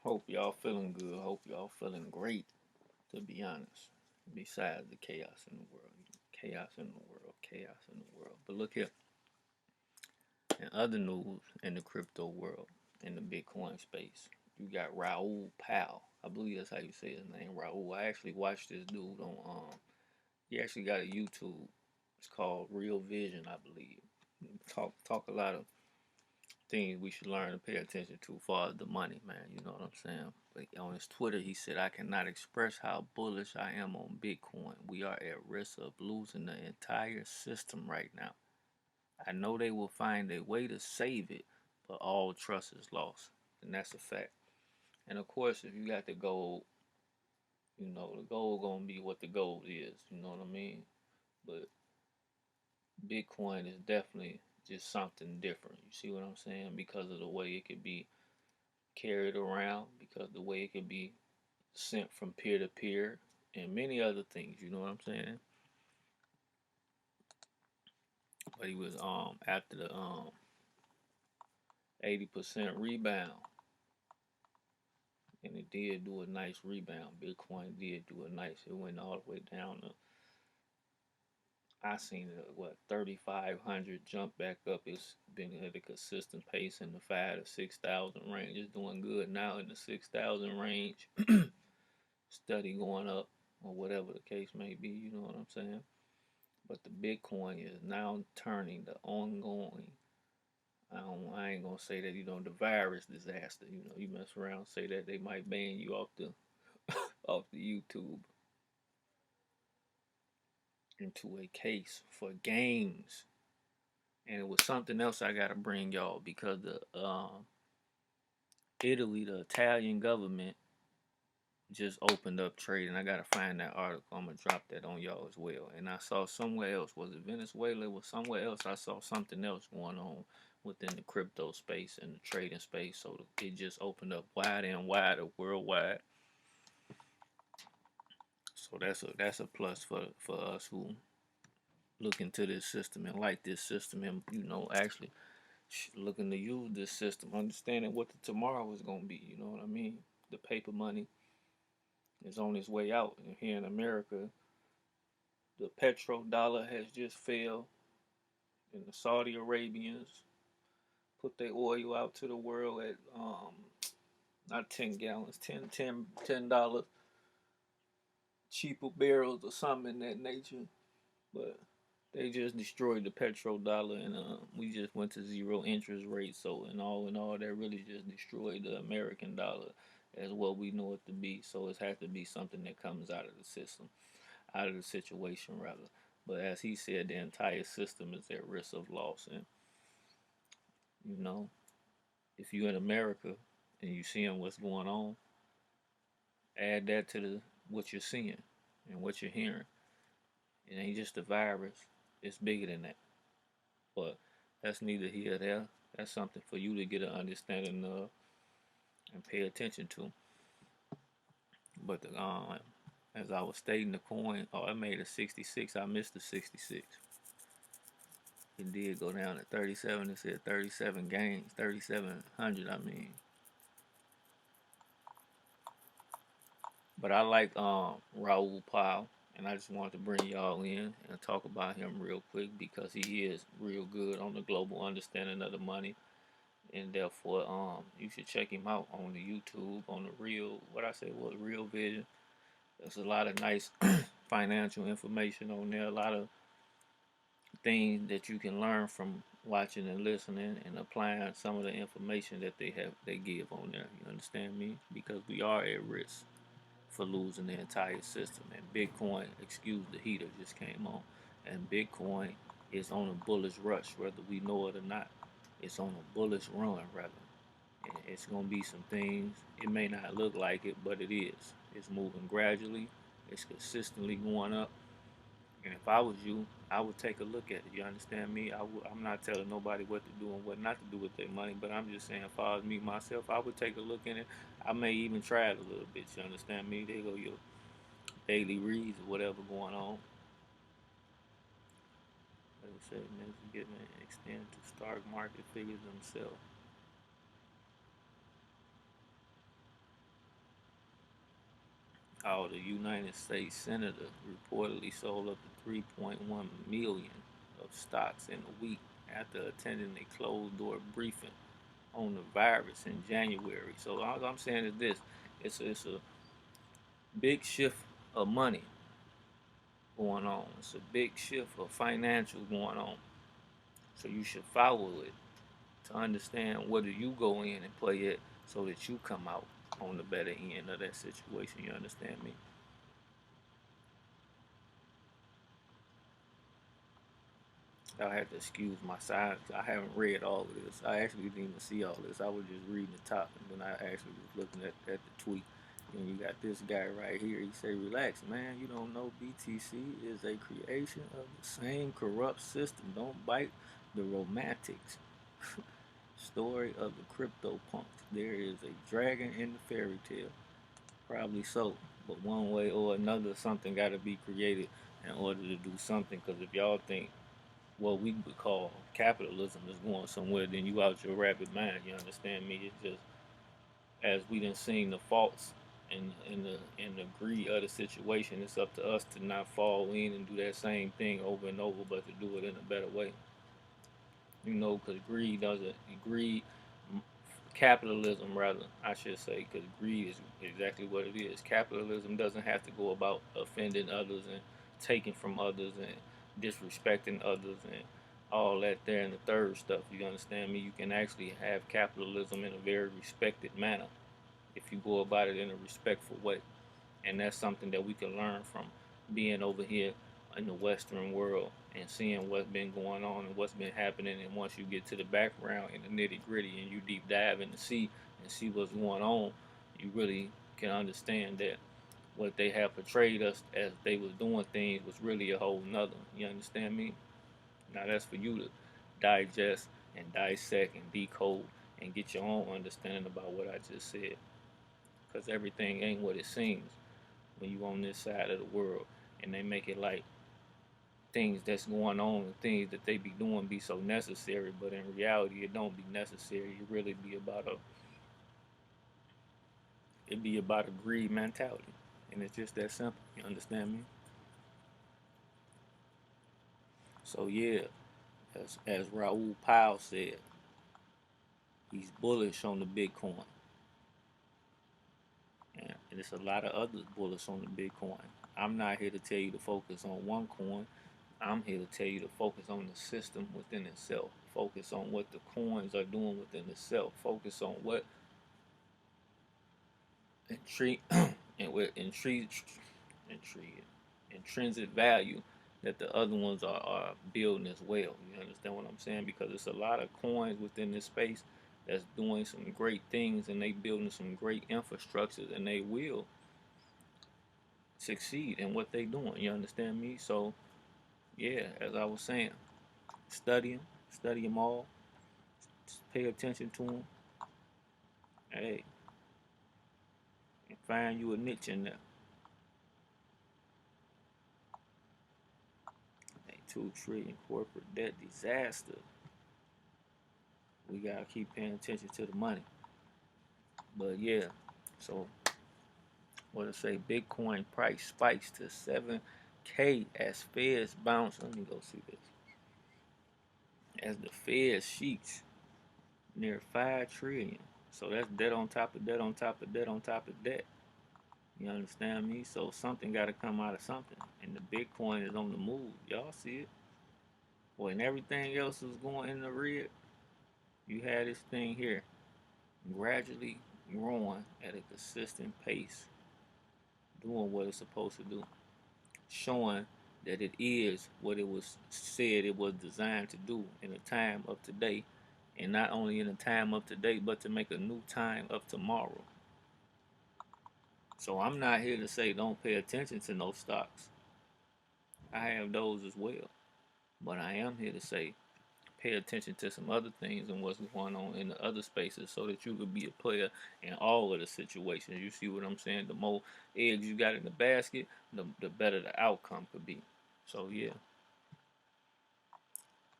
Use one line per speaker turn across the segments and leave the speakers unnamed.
Hope y'all feeling good. Hope y'all feeling great, to be honest. Besides the chaos in the world. Chaos in the world. Chaos in the world. But look here. In other news in the crypto world, in the Bitcoin space, you got Raoul Pal. I believe that's how you say his name, Raoul. I actually watched this dude on he actually got a YouTube. It's called Real Vision, I believe. Talk a lot of things we should learn to pay attention to as far as the money, man. You know what I'm saying? But on his Twitter, he said, I cannot express how bullish I am on Bitcoin. We are at risk of losing the entire system right now. I know they will find a way to save it, but all trust is lost. And that's a fact. And of course, if you got the gold, the gold gonna be what the gold is. You know what I mean? But Bitcoin is definitely just something different. You see what I'm saying? Because of the way it could be carried around, because the way it could be sent from peer to peer, and many other things. You know what I'm saying? But he was after the 80% rebound, and it did do a nice rebound. Bitcoin did do a nice. It went all the way down to, I seen it, what, 3,500 jump back up. It's been at a consistent pace in the 5 to 6,000 range. It's doing good now in the 6,000 range. Steady going up, or whatever the case may be. You know what I'm saying? But the Bitcoin is now turning the ongoing. I ain't gonna say that the virus disaster. You mess around, say that they might ban you off the off the YouTube, into a case for games. And it was something else I gotta bring y'all, because the Italy, the Italian government, just opened up trade, and I gotta find that article. I'm gonna drop that on y'all as well. And I saw somewhere else, was it Venezuela? It was somewhere else. I saw something else going on within the crypto space and the trading space. So it just opened up wider and wider worldwide. So that's a plus for us who look into this system and like this system, and actually looking to use this system, understanding what the tomorrow is gonna be. You know what I mean? The paper money is on its way out, and here in America, the petrodollar has just fell, and the Saudi Arabians put their oil out to the world at not 10 gallons, $10 cheaper barrels or something in that nature. But they just destroyed the petrodollar, and we just went to zero interest rate. So in all, that really just destroyed the American dollar as what we know it to be. So it has to be something that comes out of the system, out of the situation rather. But as he said, the entire system is at risk of loss. And you know, if you're in America and you seeing what's going on, add that to the what you're seeing and what you're hearing. It ain't just a virus; it's bigger than that. But that's neither here nor there. That's something for you to get an understanding of and pay attention to. But as I was stating, the coin, oh, I made a 66. I missed the 66. It did go down to 37. It said 37 gains, 3,700. I mean, but I like Raoul Pal, and I just wanted to bring y'all in and talk about him real quick, because he is real good on the global understanding of the money, and therefore you should check him out on the YouTube, on the real, what I say was Real Vision. There's a lot of nice financial information on there, a lot of things that you can learn from watching and listening and applying some of the information that they give on there. You understand me? Because we are at risk for losing the entire system. And Bitcoin, excuse the heater, just came on. And Bitcoin is on a bullish rush, whether we know it or not. It's on a bullish run, rather. And it's going to be some things. It may not look like it, but it is. It's moving gradually. It's consistently going up. And if I was you, I would take a look at it. You understand me? I'm not telling nobody what to do and what not to do with their money, but I'm just saying, as far as me myself, I would take a look in it. I may even try it a little bit. You understand me? There go your daily reads or whatever going on. Like I said, man, getting extend to stock market figures themselves. how the United States senator reportedly sold up to 3.1 million of stocks in a week after attending a closed-door briefing on the virus in January. So all I'm saying is this: it's a big shift of money going on. It's a big shift of financial going on. So you should follow it to understand where do you go in and play it so that you come out on the better end of that situation. You understand me? Y'all have to excuse my silence. I haven't read all of this. I actually didn't even see all this. I was just reading the top, and then I actually was looking at the tweet. And you got this guy right here. He say, "Relax, man. You don't know BTC is a creation of the same corrupt system. Don't bite the romantics." Story of the crypto punks. There is a dragon in the fairy tale. Probably so. But one way or another, something got to be created in order to do something. Because if y'all think what we would call capitalism is going somewhere, then you out your rabbit mind. You understand me? It's just as we done seen the faults and the greed of the situation, it's up to us to not fall in and do that same thing over and over, but to do it in a better way. You know, because greed, capitalism rather, I should say, because greed is exactly what it is. Capitalism doesn't have to go about offending others and taking from others and disrespecting others and all that there and the third stuff. You understand me? You can actually have capitalism in a very respected manner if you go about it in a respectful way. And that's something that we can learn from being over here in the Western world and seeing what's been going on and what's been happening. And once you get to the background and the nitty gritty and you deep dive in the sea and see what's going on, you really can understand that what they have portrayed us as they was doing things was really a whole nother. You understand me? Now that's for you to digest and dissect and decode and get your own understanding about what I just said. Because everything ain't what it seems when you on this side of the world and they make it like things that's going on and things that they be doing be so necessary, but in reality it don't be necessary. It be about a greed mentality. And it's just that simple. You understand me? So yeah, as Raoul Pal said, he's bullish on the Bitcoin. And there's a lot of others bullish on the Bitcoin. I'm not here to tell you to focus on one coin. I'm here to tell you to focus on the system within itself. Focus on what the coins are doing within itself. Focus on what intri- and with intrinsic value that the other ones are building as well. You understand what I'm saying? Because it's a lot of coins within this space that's doing some great things and they building some great infrastructures and they will succeed in what they doing. You understand me? So yeah, as I was saying, study them, study them all, pay attention to them. Hey, and find you a niche in there. Hey, 2 trillion corporate debt disaster. We gotta keep paying attention to the money. But yeah, so what I say, Bitcoin price spikes to 7K as Feds bounce. Let me go see this. As the Fed sheets near 5 trillion. So that's debt on top of debt on top of debt on top of debt. You understand me? So something got to come out of something. And the Bitcoin is on the move. Y'all see it? When everything else is going in the red, you had this thing here gradually growing at a consistent pace, doing what it's supposed to do, showing that it is what it was said it was designed to do in the time of today, and not only in the time of today, but to make a new time of tomorrow. So I'm not here to say don't pay attention to no stocks. I have those as well. But I am here to say pay attention to some other things and what's going on in the other spaces so that you could be a player in all of the situations. You see what I'm saying? The more eggs you got in the basket, the better the outcome could be. So yeah,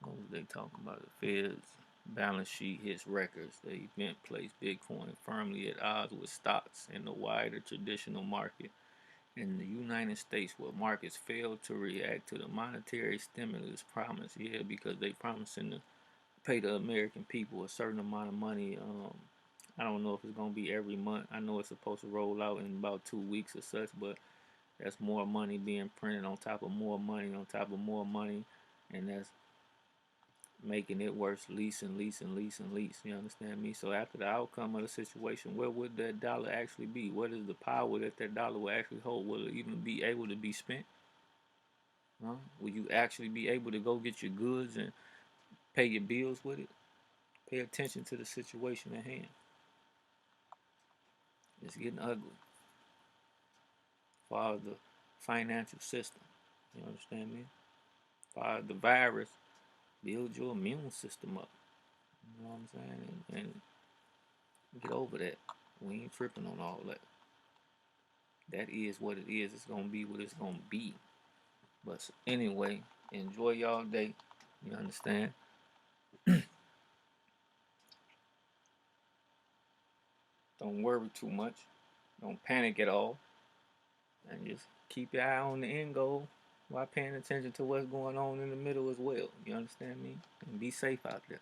what was they talking about? The Fed's balance sheet hits records. The event placed Bitcoin firmly at odds with stocks in the wider traditional market. in the United States where markets failed to react to the monetary stimulus promise. Yeah, because they promising to pay the American people a certain amount of money. I don't know if it's gonna be every month. I know it's supposed to roll out in about 2 weeks or such, but that's more money being printed on top of more money on top of more money, and that's making it worse, lease and lease and lease and lease. You understand me? So after the outcome of the situation, where would that dollar actually be? What is the power that that dollar will actually hold? Will it even be able to be spent? Huh? Will you actually be able to go get your goods and pay your bills with it? Pay attention to the situation at hand. It's getting ugly for the financial system. You understand me? For the virus, build your immune system up. You know what I'm saying? And get over that. We ain't tripping on all that. That is what it is. It's gonna be what it's gonna be. But anyway, enjoy y'all day. You understand? Don't worry too much. Don't panic at all. And just keep your eye on the end goal while paying attention to what's going on in the middle as well. You understand me? And be safe out there.